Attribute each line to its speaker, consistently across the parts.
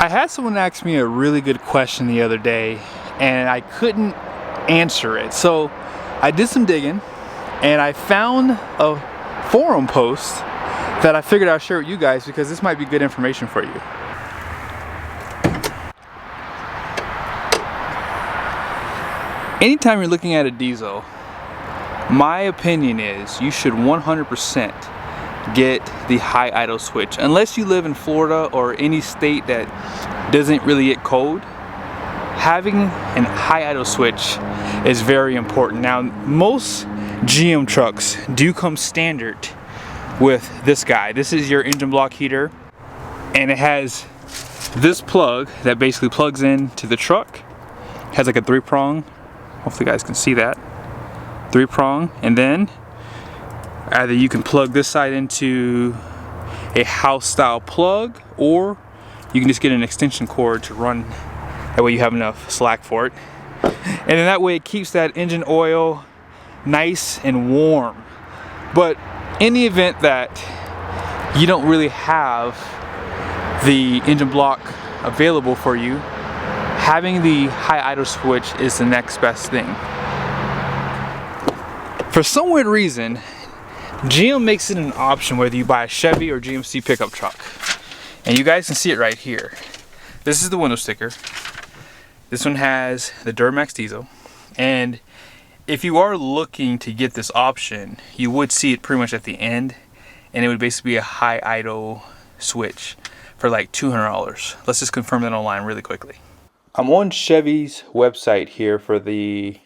Speaker 1: I had someone ask me a really good question the other day and I couldn't answer it. So I did some digging and I found a forum post that I figured I'd share with you guys because this might be good information for you. Anytime you're looking at a diesel, my opinion is you should 100% get the high idle switch. Unless you live in Florida or any state that doesn't really get cold, having a high idle switch is very important. Now, most GM trucks do come standard with this guy. This is your engine block heater, and it has this plug that basically plugs into the truck. It has like a 3-prong. Hopefully you guys can see that. 3-prong, and then either you can plug this side into a house style plug, or you can just get an extension cord to run. That way you have enough slack for it. And then that way it keeps that engine oil nice and warm. But in the event that you don't really have the engine block available for you, having the high idle switch is the next best thing. For some weird reason, GM makes it an option whether you buy a Chevy or GMC pickup truck. And you guys can see it right here. This is the window sticker. This one has the Duramax diesel. And if you are looking to get this option, you would see it pretty much at the end. And it would basically be a high idle switch for like $200. Let's just confirm that online really quickly. I'm on Chevy's website here for the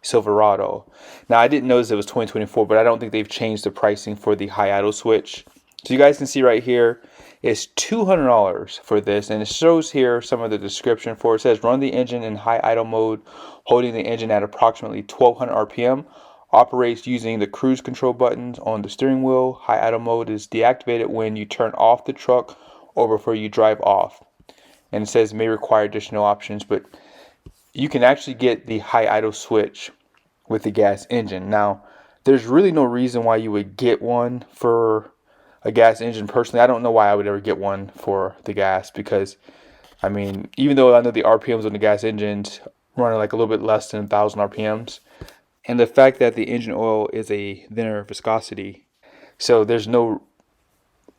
Speaker 1: Silverado. Now, I didn't notice it was 2024, but I don't think they've changed the pricing for the high idle switch. So you guys can see right here, it's $200 for this, and it shows here some of the description for it. It says run the engine in high idle mode, holding the engine at approximately 1200 RPM. Operates using the cruise control buttons on the steering wheel. High idle mode is deactivated when you turn off the truck or before you drive off. And it says may require additional options, but you can actually get the high idle switch with the gas engine. Now, there's really no reason why you would get one for a gas engine. Personally, I don't know why I would ever get one for the gas, because I mean, even though I know the RPMs on the gas engines run like a little bit less than 1,000 RPMs, and the fact that the engine oil is a thinner viscosity, so there's no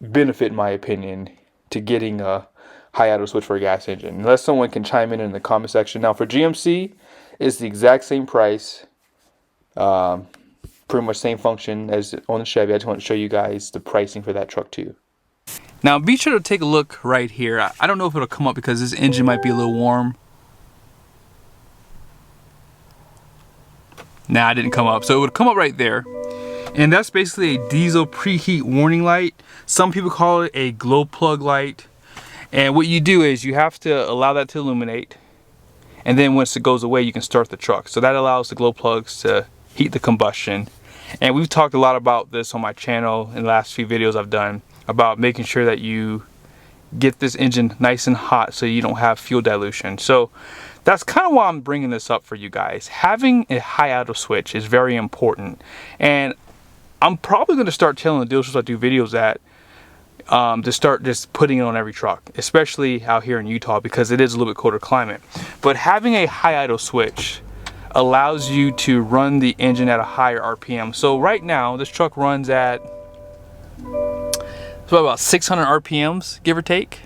Speaker 1: benefit, in my opinion, to getting a high idle switch for a gas engine, unless someone can chime in the comment section. Now, for GMC, it's the exact same price, pretty much same function as on the Chevy. I just want to show you guys the pricing for that truck too. Now, be sure to take a look right here. I don't know if it'll come up because this engine might be a little warm. Nah, it didn't come up. So it would come up right there. And that's basically a diesel preheat warning light. Some people call it a glow plug light. And what you do is you have to allow that to illuminate, and then once it goes away, you can start the truck. So that allows the glow plugs to heat the combustion. And we've talked a lot about this on my channel in the last few videos I've done about making sure that you get this engine nice and hot so you don't have fuel dilution. So that's kind of why I'm bringing this up for you guys. Having a high idle switch is very important. And I'm probably going to start telling the dealers I do videos that to start just putting it on every truck, especially out here in Utah because it is a little bit colder climate. But having a high idle switch allows you to run the engine at a higher RPM. So right now this truck runs at about 600 RPMs, give or take.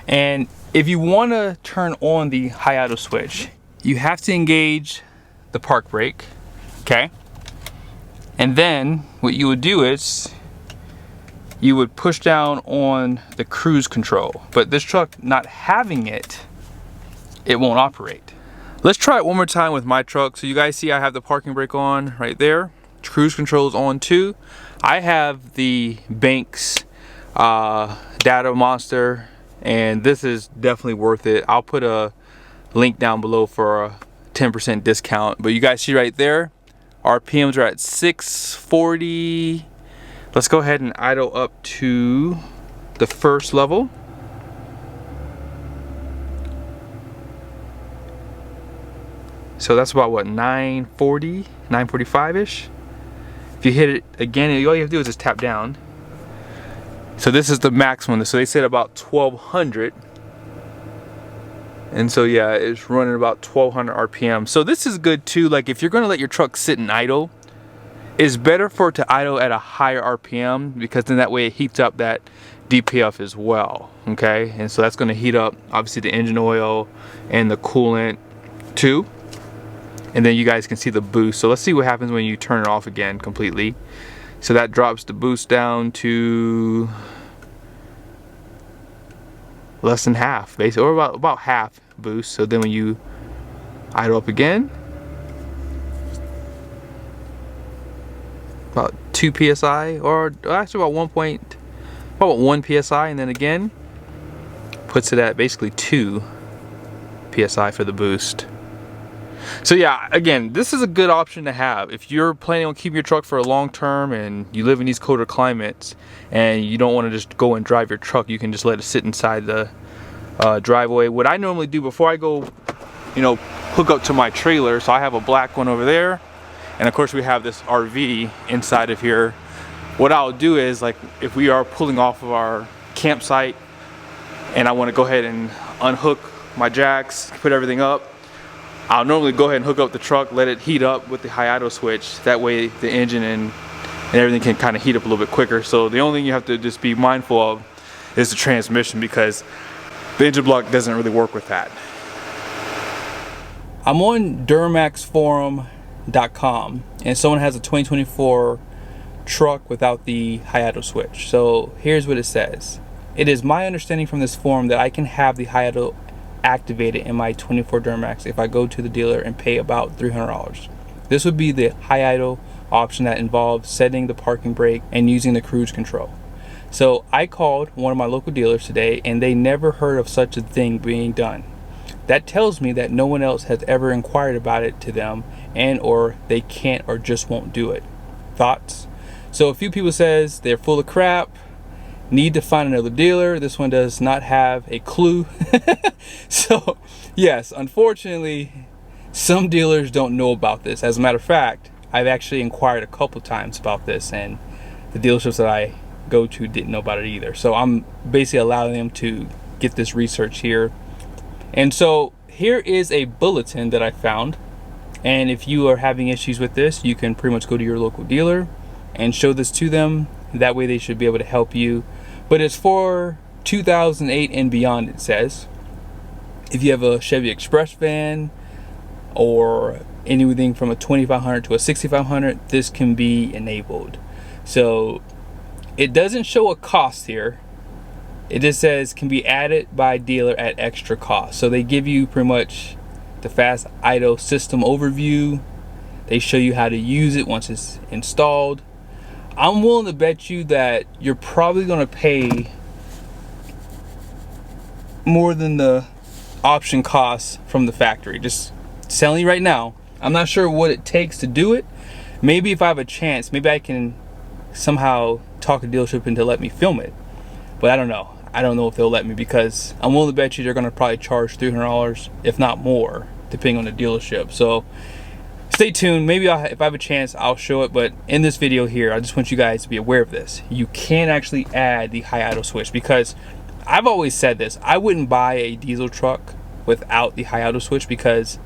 Speaker 1: And if you want to turn on the high idle switch, you have to engage the park brake, okay? And then what you would do is you would push down on the cruise control. But this truck not having it, it won't operate. Let's try it one more time with my truck. So you guys see I have the parking brake on right there. Cruise control is on too. I have the Banks Data Monster, and this is definitely worth it. I'll put a link down below for a 10% discount. But you guys see right there, RPMs are at 640. Let's go ahead and idle up to the first level. So that's about what, 940, 945-ish? If you hit it again, all you have to do is just tap down. So this is the maximum. So they said about 1200. And so yeah, it's running about 1200 RPM. So this is good too, like if you're gonna let your truck sit and idle, it's better for it to idle at a higher RPM, because then that way it heats up that DPF as well, okay? And so that's gonna heat up obviously the engine oil and the coolant too. And then you guys can see the boost. So let's see what happens when you turn it off again completely. So that drops the boost down to less than half, basically, or about half boost. So then when you idle up again, about 2 psi, or actually about 1 psi, and then again puts it at basically 2 psi for the boost. So yeah, again, this is a good option to have if you're planning on keeping your truck for a long term and you live in these colder climates and you don't want to just go and drive your truck. You can just let it sit inside the driveway. What I normally do before I go, you know, hook up to my trailer, so I have a black one over there, and of course we have this RV inside of here. What I'll do is, like, if we are pulling off of our campsite and I want to go ahead and unhook my jacks, put everything up, I'll normally go ahead and hook up the truck, let it heat up with the high idle switch. That way the engine and everything can kind of heat up a little bit quicker. So the only thing you have to just be mindful of is the transmission, because the engine block doesn't really work with that. I'm on DuramaxForum.com, and someone has a 2024 truck without the high idle switch. So here's what it says. It is my understanding from this forum that I can have the high idle activated in my 24 Duramax if I go to the dealer and pay about $300. This would be the high idle option that involves setting the parking brake and using the cruise control. So I called one of my local dealers today and they never heard of such a thing being done. That tells me that no one else has ever inquired about it to them, and or they can't or just won't do it. Thoughts? So a few people says they're full of crap, need to find another dealer. This one does not have a clue. So yes, unfortunately, some dealers don't know about this. As a matter of fact, I've actually inquired a couple times about this, and the dealerships that I go to didn't know about it either. So I'm basically allowing them to get this research here. And so here is a bulletin that I found, and if you are having issues with this, you can pretty much go to your local dealer and show this to them. That way they should be able to help you. But it's for 2008 and beyond, it says. If you have a Chevy Express van or anything from a 2500 to a 6500, this can be enabled. So it doesn't show a cost here. It just says can be added by dealer at extra cost. So they give you pretty much the fast idle system overview. They show you how to use it once it's installed. I'm willing to bet you that you're probably going to pay more than the option costs from the factory. Just telling you right now, I'm not sure what it takes to do it. Maybe if I have a chance, maybe I can somehow talk a dealership into let me film it. But I don't know. I don't know if they'll let me, because I'm willing to bet you they're going to probably charge $300, if not more, depending on the dealership. So stay tuned. Maybe if I have a chance, I'll show it. But in this video here, I just want you guys to be aware of this. You can actually add the high idle switch, because I've always said this. I wouldn't buy a diesel truck without the high idle switch, because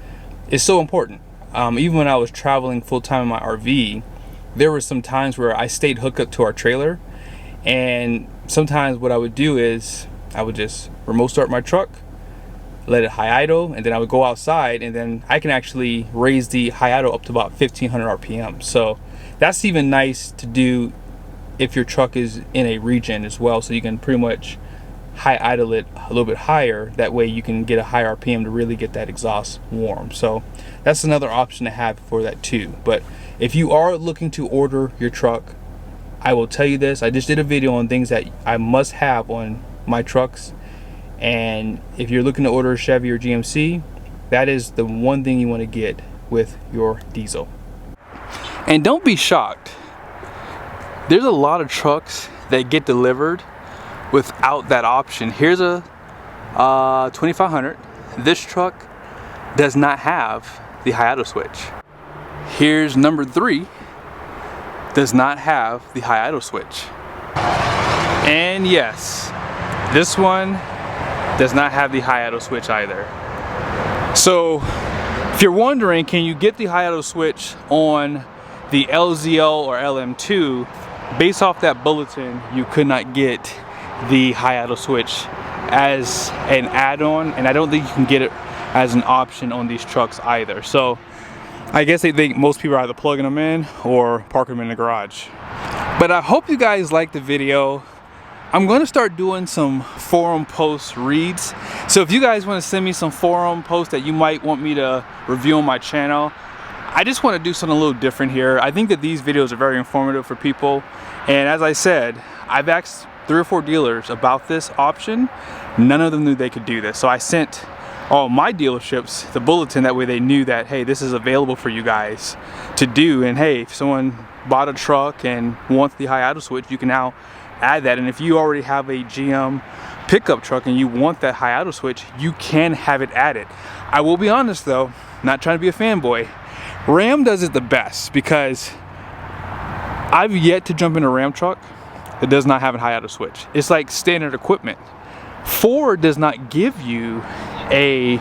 Speaker 1: it's so important. Even when I was traveling full-time in my RV, there were some times where I stayed hooked up to our trailer, and sometimes what I would do is I would just remote start my truck, let it high idle, and then I would go outside, and then I can actually raise the high idle up to about 1500 RPM. So that's even nice to do if your truck is in a regen as well, so you can pretty much high idle it a little bit higher. That way you can get a higher RPM to really get that exhaust warm. So that's another option to have for that too. But if you are looking to order your truck, I will tell you this. I just did a video on things that I must have on my trucks, and if you're looking to order a Chevy or GMC, that is the one thing you want to get with your diesel. And don't be shocked. There's a lot of trucks that get delivered without that option. Here's a 2500. This truck does not have the high idle switch. Here's number 3, does not have the high idle switch. And yes, this one does not have the high idle switch either. So if you're wondering, can you get the high idle switch on the LZL or LM2, based off that bulletin, you could not get the high idle switch as an add-on, and I don't think you can get it as an option on these trucks either. So I guess they think most people are either plugging them in or parking them in the garage. But I hope you guys liked the video. I'm going to start doing some forum post reads. So if you guys want to send me some forum posts that you might want me to review on my channel, I just want to do something a little different here. I think that these videos are very informative for people. And as I said, I've asked 3 or 4 dealers about this option. None of them knew they could do this. So I sent all my dealerships the bulletin, that way they knew that, hey, this is available for you guys to do. And hey, if someone bought a truck and wants the high idle switch, you can now add that. And if you already have a GM pickup truck and you want that high idle switch, you can have it added. I will be honest though, not trying to be a fanboy, Ram does it the best, because I've yet to jump in a Ram truck that does not have a high idle switch. It's like standard equipment. Ford does not give you a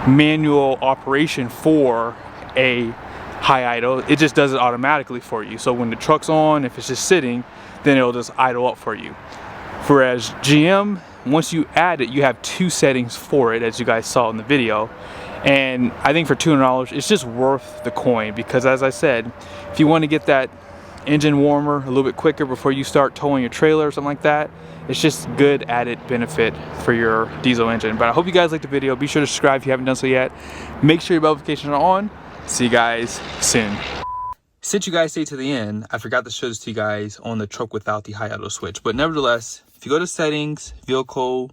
Speaker 1: manual operation for a high idle. It just does it automatically for you. So when the truck's on, if it's just sitting, then it'll just idle up for you. Whereas GM, once you add it, you have 2 settings for it, as you guys saw in the video. And I think for $200, it's just worth the coin, because as I said, if you want to get that engine warmer a little bit quicker before you start towing your trailer or something like that, it's just good added benefit for your diesel engine. But I hope you guys liked the video. Be sure to subscribe if you haven't done so yet. Make sure your bell notifications are on. See you guys soon. Since you guys stayed to the end, I forgot to show this to you guys on the truck without the high idle switch. But nevertheless, if you go to settings, vehicle,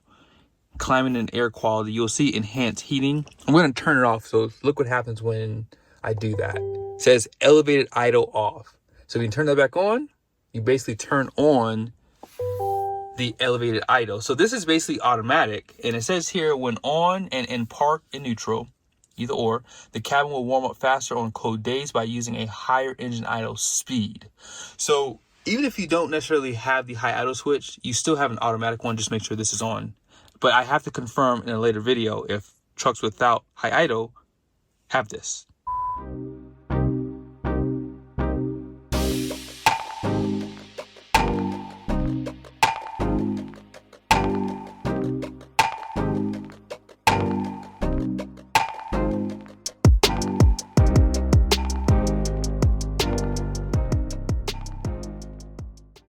Speaker 1: climate and air quality, you'll see enhanced heating. I'm going to turn it off, so look what happens when I do that. It says elevated idle off. So when you turn that back on, you basically turn on the elevated idle. So this is basically automatic, and it says here, when on and in park and neutral, either or, the cabin will warm up faster on cold days by using a higher engine idle speed. So even if you don't necessarily have the high idle switch, you still have an automatic one. Just make sure this is on. But I have to confirm in a later video if trucks without high idle have this.